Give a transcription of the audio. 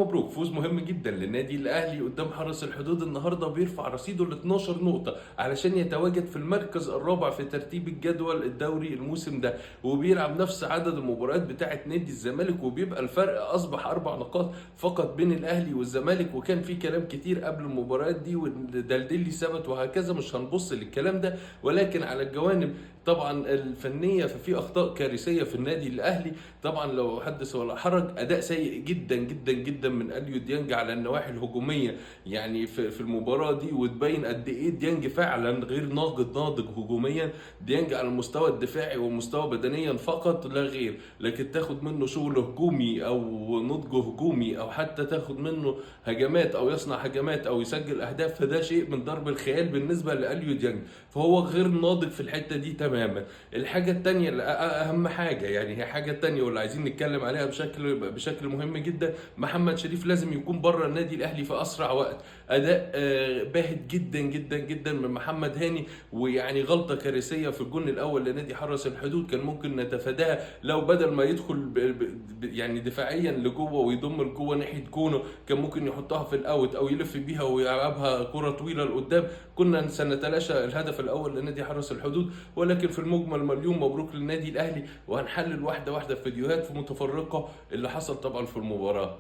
مبروك، فوز مهم جدا للنادي الاهلي قدام حرس الحدود النهارده، بيرفع رصيده ل 12 نقطه علشان يتواجد في المركز الرابع في ترتيب الجدول الدوري الموسم ده، وبيلعب نفس عدد المباريات بتاعه نادي الزمالك، وبيبقى الفرق اصبح 4 نقاط فقط بين الاهلي والزمالك. وكان في كلام كتير قبل المباريات دي والدلدلي ثبت وهكذا، مش هنبص للكلام ده، ولكن على الجوانب طبعا الفنيه ففي اخطاء كارثيه في النادي الاهلي. طبعا لو حدث ولا حرج، اداء سيء جدا جدا جدا من اليو ديانج على النواحي الهجوميه يعني في المباراه دي، وتبين قد ايه ديانج فعلا غير ناضج هجوميا. ديانج على المستوى الدفاعي والمستوى بدنيا فقط لا غير، لكن تاخد منه شغل هجومي او نضج هجومي او حتى تاخد منه هجمات او يصنع هجمات او يسجل اهداف، فده شيء من ضرب الخيال بالنسبه لاليو ديانج، فهو غير ناضج في الحته دي تماما. الحاجه الثانيه، اهم حاجه يعني هي حاجه الثانيه واللي عايزين نتكلم عليها بشكل مهم جدا، محمد شريف لازم يكون بره النادي الاهلي في اسرع وقت. اداء باهت جدا جدا جدا من محمد هاني، ويعني غلطه كارثيه في الجون الاول لنادي حرس الحدود كان ممكن نتفاداها لو بدل ما يدخل يعني دفاعيا لجوه ويضم لجوه ناحيه جونه، كان ممكن يحطها في الاوت او يلف بيها ويلعبها كره طويله لقدام، كنا سنتلاشى الهدف الاول لنادي حرس الحدود. ولكن في المجمل مليون مبروك للنادي الاهلي، وهنحلل واحده واحده في فيديوهات متفرقه اللي حصل طبعا في المباراه.